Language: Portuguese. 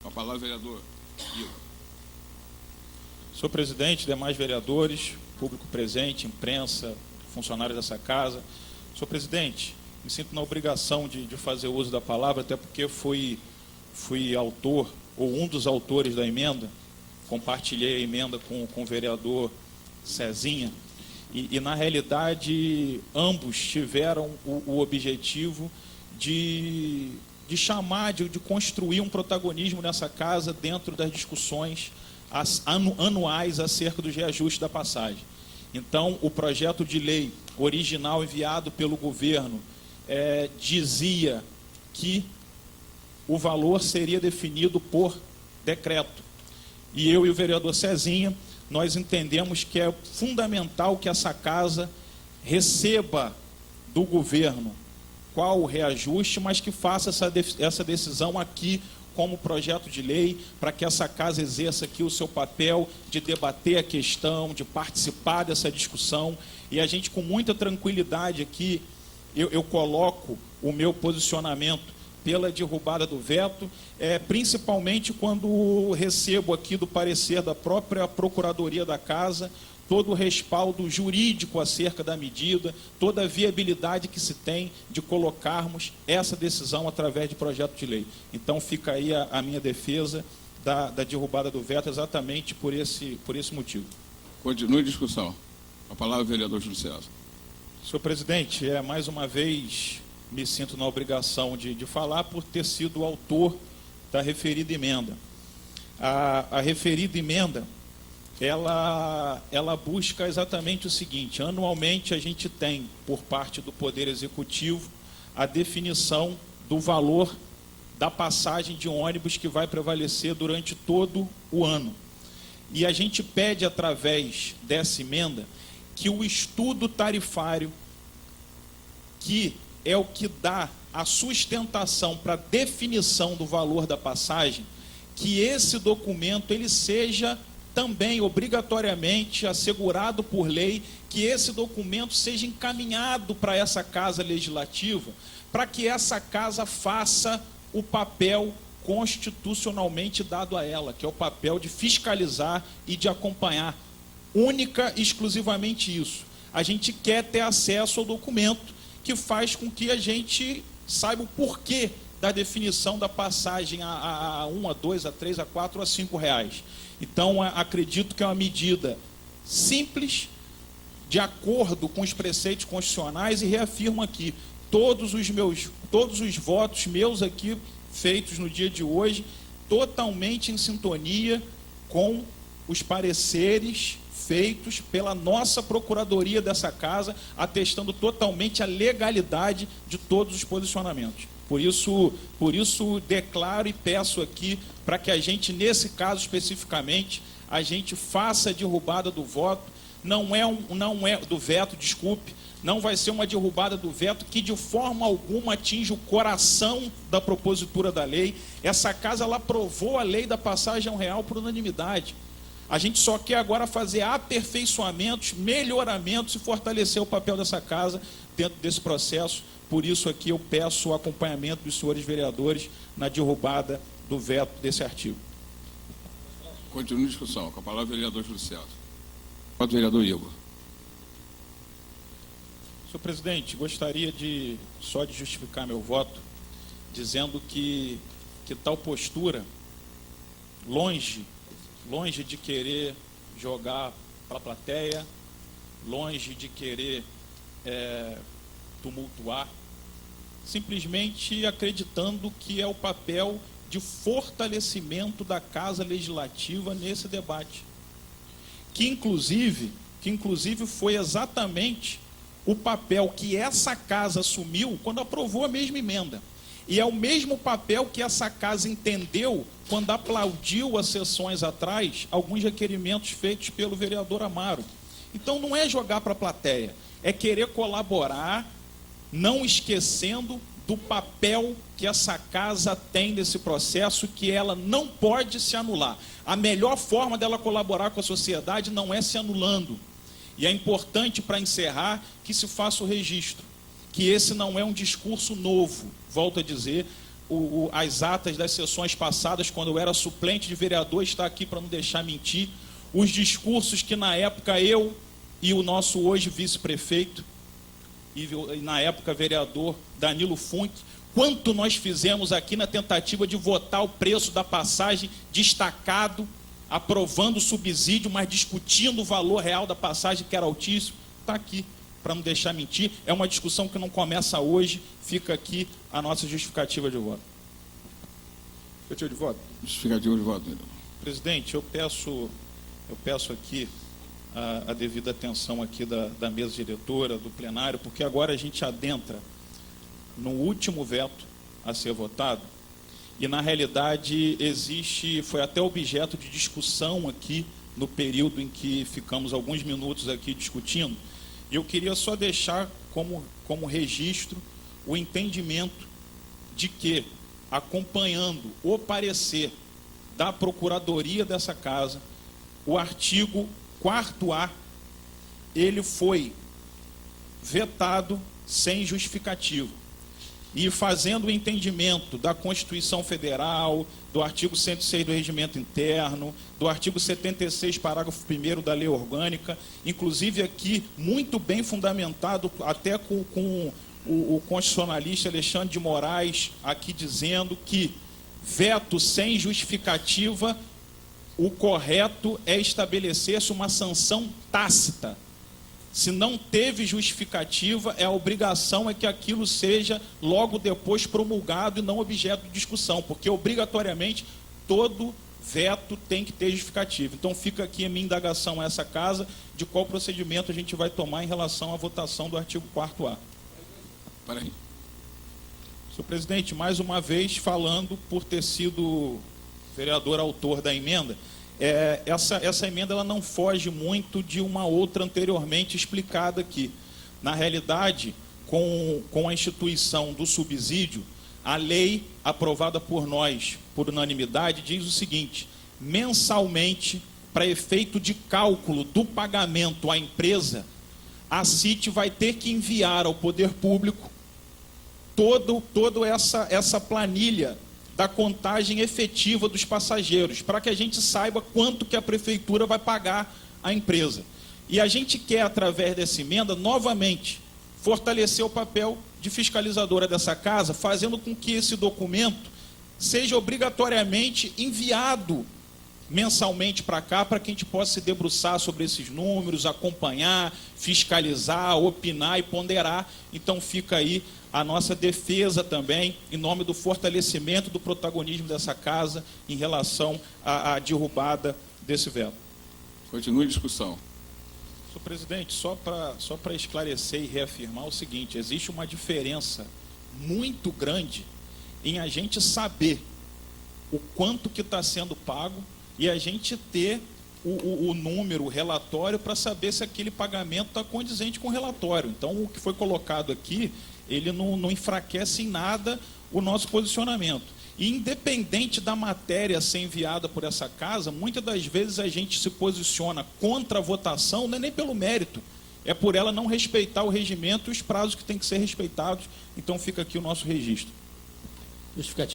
Com a palavra, vereador Igor. Senhor presidente, demais vereadores, público presente, imprensa, funcionários dessa casa. Senhor presidente, me sinto na obrigação de fazer uso da palavra, até porque fui autor, ou um dos autores da emenda, compartilhei a emenda com o vereador Cezinha, e na realidade ambos tiveram o objetivo de chamar, de construir um protagonismo nessa casa dentro das discussões anuais acerca dos reajustes da passagem. Então, o projeto de lei original enviado pelo governo dizia que o valor seria definido por decreto. E eu e o vereador Cezinha, nós entendemos que é fundamental que essa casa receba do governo qual o reajuste, mas que faça essa decisão aqui como projeto de lei, para que essa casa exerça aqui o seu papel de debater a questão, de participar dessa discussão, e a gente com muita tranquilidade aqui, eu coloco o meu posicionamento pela derrubada do veto, principalmente quando recebo aqui do parecer da própria Procuradoria da Casa, todo o respaldo jurídico acerca da medida, toda a viabilidade que se tem de colocarmos essa decisão através de projeto de lei. Então fica aí a minha defesa da derrubada do veto exatamente por esse motivo. Continue a discussão. A palavra, vereador Júlio César. Senhor presidente, mais uma vez me sinto na obrigação de falar por ter sido o autor da referida emenda. A referida emenda, ela busca exatamente o seguinte: anualmente a gente tem, por parte do Poder Executivo, a definição do valor da passagem de ônibus que vai prevalecer durante todo o ano. E a gente pede, através dessa emenda, que o estudo tarifário, que é o que dá a sustentação para a definição do valor da passagem, que esse documento ele seja também obrigatoriamente assegurado por lei, que esse documento seja encaminhado para essa casa legislativa, para que essa casa faça o papel constitucionalmente dado a ela, que é o papel de fiscalizar e de acompanhar, única e exclusivamente isso. A gente quer ter acesso ao documento que faz com que a gente saiba o porquê da definição da passagem a 1, a 2, a 3, a 4, a 5 reais. Então, acredito que é uma medida simples, de acordo com os preceitos constitucionais, e reafirmo aqui, todos os votos meus aqui, feitos no dia de hoje, totalmente em sintonia com os pareceres feitos pela nossa Procuradoria dessa casa, atestando totalmente a legalidade de todos os posicionamentos. Por isso declaro e peço aqui para que a gente, nesse caso especificamente, a gente faça a derrubada do voto, não é do veto, desculpe, não vai ser uma derrubada do veto que de forma alguma atinge o coração da propositura da lei. Essa casa ela aprovou a lei da passagem real por unanimidade. A gente só quer agora fazer aperfeiçoamentos, melhoramentos e fortalecer o papel dessa casa dentro desse processo. Por isso aqui eu peço o acompanhamento dos senhores vereadores na derrubada do veto desse artigo. Continue a discussão. Com a palavra, vereador Júlio César. Com o vereador Igor. Senhor presidente, gostaria só de justificar meu voto, dizendo que tal postura, longe de querer jogar para a plateia, longe de querer tumultuar, simplesmente acreditando que é o papel de fortalecimento da Casa Legislativa nesse debate, que inclusive foi exatamente o papel que essa casa assumiu quando aprovou a mesma emenda. E é o mesmo papel que essa casa entendeu quando aplaudiu as sessões atrás alguns requerimentos feitos pelo vereador Amaro. Então não é jogar para a plateia, é querer colaborar, não esquecendo do papel que essa casa tem nesse processo, que ela não pode se anular. A melhor forma dela colaborar com a sociedade não é se anulando. E é importante, para encerrar, que se faça o registro, que esse não é um discurso novo, volto a dizer, as atas das sessões passadas, quando eu era suplente de vereador, está aqui para não deixar mentir, os discursos que na época eu e o nosso hoje vice-prefeito, e na época vereador Danilo Funk, quanto nós fizemos aqui na tentativa de votar o preço da passagem destacado, aprovando o subsídio, mas discutindo o valor real da passagem, que era altíssimo, está aqui, para não deixar mentir. É uma discussão que não começa hoje, fica aqui a nossa justificativa de voto. Justificativa de voto? Justificativa de voto, vereador. Presidente, eu peço aqui a devida atenção aqui da mesa diretora, do plenário, porque agora a gente adentra no último veto a ser votado, e na realidade foi até objeto de discussão aqui no período em que ficamos alguns minutos aqui discutindo, e eu queria só deixar como registro o entendimento de que, acompanhando o parecer da Procuradoria dessa Casa, o artigo 4º, ele foi vetado sem justificativa. E fazendo o entendimento da Constituição Federal, do artigo 106 do Regimento Interno, do artigo 76, parágrafo 1º da Lei Orgânica, inclusive aqui muito bem fundamentado, até com o constitucionalista Alexandre de Moraes, aqui dizendo que veto sem justificativa, o correto é estabelecer-se uma sanção tácita. Se não teve justificativa, a obrigação é que aquilo seja logo depois promulgado e não objeto de discussão, porque obrigatoriamente todo veto tem que ter justificativa. Então fica aqui a minha indagação a essa casa de qual procedimento a gente vai tomar em relação à votação do artigo 4º. Para aí. Senhor presidente, mais uma vez falando por ter sido vereador autor da emenda, essa emenda ela não foge muito de uma outra anteriormente explicada aqui. Na realidade, com a instituição do subsídio, a lei aprovada por nós, por unanimidade, diz o seguinte: mensalmente, para efeito de cálculo do pagamento à empresa, a CIT vai ter que enviar ao poder público toda essa planilha da contagem efetiva dos passageiros, para que a gente saiba quanto que a prefeitura vai pagar à empresa. E a gente quer, através dessa emenda, novamente, fortalecer o papel de fiscalizadora dessa casa, fazendo com que esse documento seja obrigatoriamente enviado mensalmente para cá, para que a gente possa se debruçar sobre esses números, acompanhar, fiscalizar, opinar e ponderar. Então fica aí a nossa defesa também, em nome do fortalecimento do protagonismo dessa casa em relação à derrubada desse veto. Continue a discussão. Senhor presidente, só para esclarecer e reafirmar o seguinte: existe uma diferença muito grande em a gente saber o quanto que está sendo pago e a gente ter o número, o relatório, para saber se aquele pagamento está condizente com o relatório. Então, o que foi colocado aqui, ele não enfraquece em nada o nosso posicionamento. E, independente da matéria ser enviada por essa casa, muitas das vezes a gente se posiciona contra a votação, não é nem pelo mérito, é por ela não respeitar o regimento e os prazos que têm que ser respeitados. Então, fica aqui o nosso registro. Justificativa.